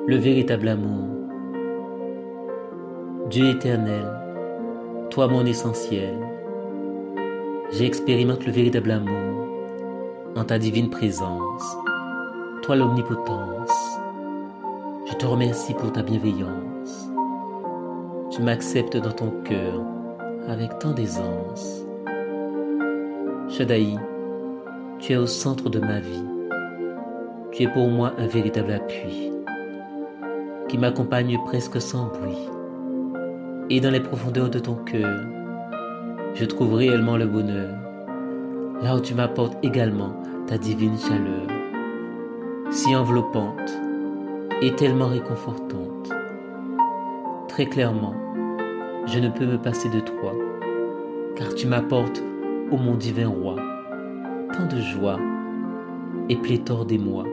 le véritable amour. Dieu éternel, toi mon essentiel, j'expérimente le véritable amour en ta divine présence, toi l'omnipotence. Je te remercie pour ta bienveillance. Tu m'acceptes dans ton cœur avec tant d'aisance. Shaddai, tu es au centre de ma vie. Tu es pour moi un véritable appui qui m'accompagne presque sans bruit. Et dans les profondeurs de ton cœur, je trouve réellement le bonheur, là où tu m'apportes également ta divine chaleur, si enveloppante et tellement réconfortante. Très clairement, je ne peux me passer de toi, car tu m'apportes, ô mon divin roi, tant de joie et pléthore d'émoi.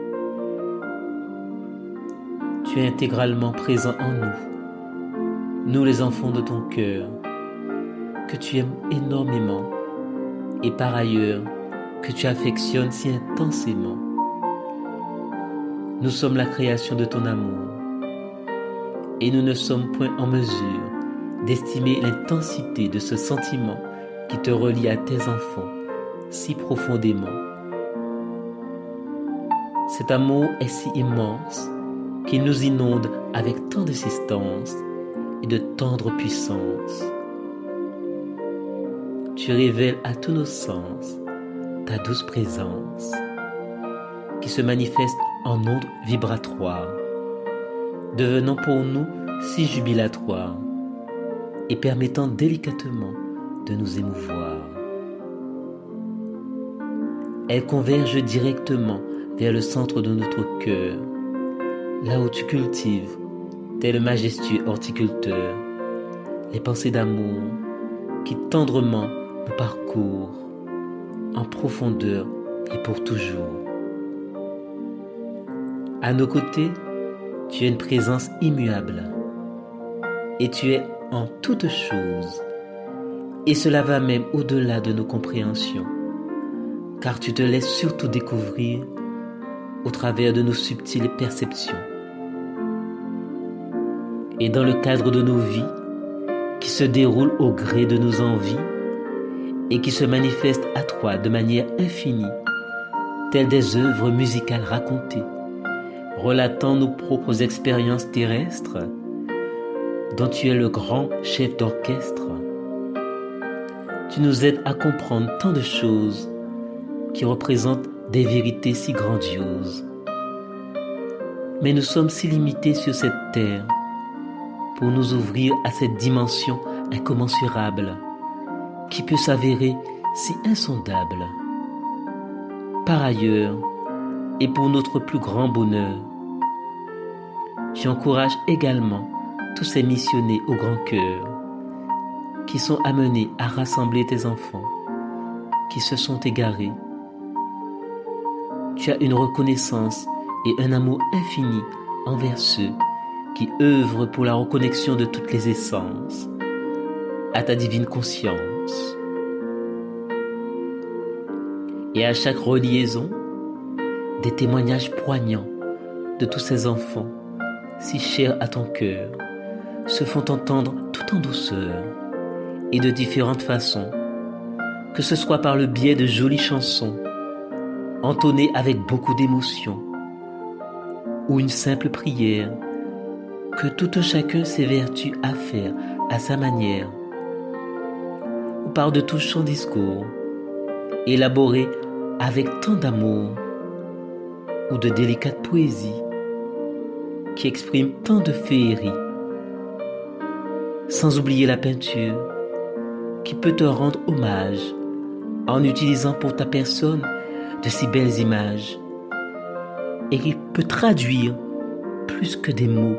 Tu es intégralement présent en nous les enfants de ton cœur, que tu aimes énormément et par ailleurs que tu affectionnes si intensément. Nous sommes la création de ton amour et nous ne sommes point en mesure d'estimer l'intensité de ce sentiment qui te relie à tes enfants si profondément. Cet amour est si immense qu'il nous inonde avec tant d'insistance et de tendre puissance. Tu révèles à tous nos sens ta douce présence qui se manifeste en ondes vibratoires, devenant pour nous si jubilatoire et permettant délicatement de nous émouvoir. Elle converge directement vers le centre de notre cœur, là où tu cultives, tel majestueux horticulteur, les pensées d'amour qui tendrement nous parcourent en profondeur et pour toujours. À nos côtés, tu es une présence immuable et tu es en toutes choses, et cela va même au-delà de nos compréhensions, car tu te laisses surtout découvrir au travers de nos subtiles perceptions. Et dans le cadre de nos vies, qui se déroulent au gré de nos envies et qui se manifestent à toi de manière infinie, telles des œuvres musicales racontées, relatant nos propres expériences terrestres, dont tu es le grand chef d'orchestre. Tu nous aides à comprendre tant de choses qui représentent des vérités si grandioses. Mais nous sommes si limités sur cette terre pour nous ouvrir à cette dimension incommensurable qui peut s'avérer si insondable. Par ailleurs, et pour notre plus grand bonheur, tu encourages également tous ces missionnés au grand cœur qui sont amenés à rassembler tes enfants qui se sont égarés. Tu as une reconnaissance et un amour infini envers ceux qui œuvrent pour la reconnexion de toutes les essences à ta divine conscience. Et à chaque reliaison, des témoignages poignants de tous ces enfants si chers à ton cœur se font entendre tout en douceur et de différentes façons, que ce soit par le biais de jolies chansons entonnées avec beaucoup d'émotion ou une simple prière que tout un chacun s'évertue à faire à sa manière, ou par de touchants discours élaborés avec tant d'amour ou de délicate poésie qui exprime tant de féerie, sans oublier la peinture qui peut te rendre hommage en utilisant pour ta personne de si belles images et qui peut traduire plus que des mots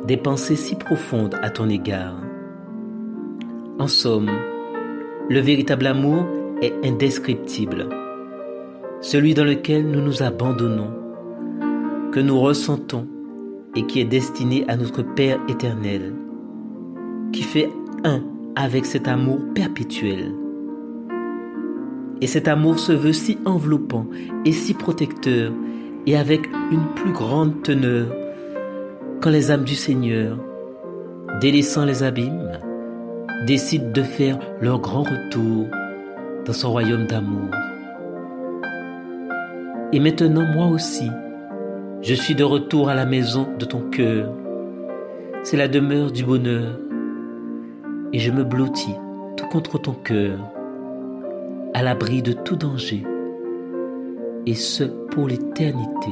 des pensées si profondes à ton égard. En somme, le véritable amour est indescriptible, celui dans lequel nous nous abandonnons, que nous ressentons et qui est destiné à notre Père éternel, qui fait un avec cet amour perpétuel. Et cet amour se veut si enveloppant et si protecteur, et avec une plus grande teneur quand les âmes du Seigneur, délaissant les abîmes, décident de faire leur grand retour dans son royaume d'amour. Et maintenant, moi aussi, je suis de retour à la maison de ton cœur. C'est la demeure du bonheur. Et je me blottis tout contre ton cœur, à l'abri de tout danger, et ce pour l'éternité.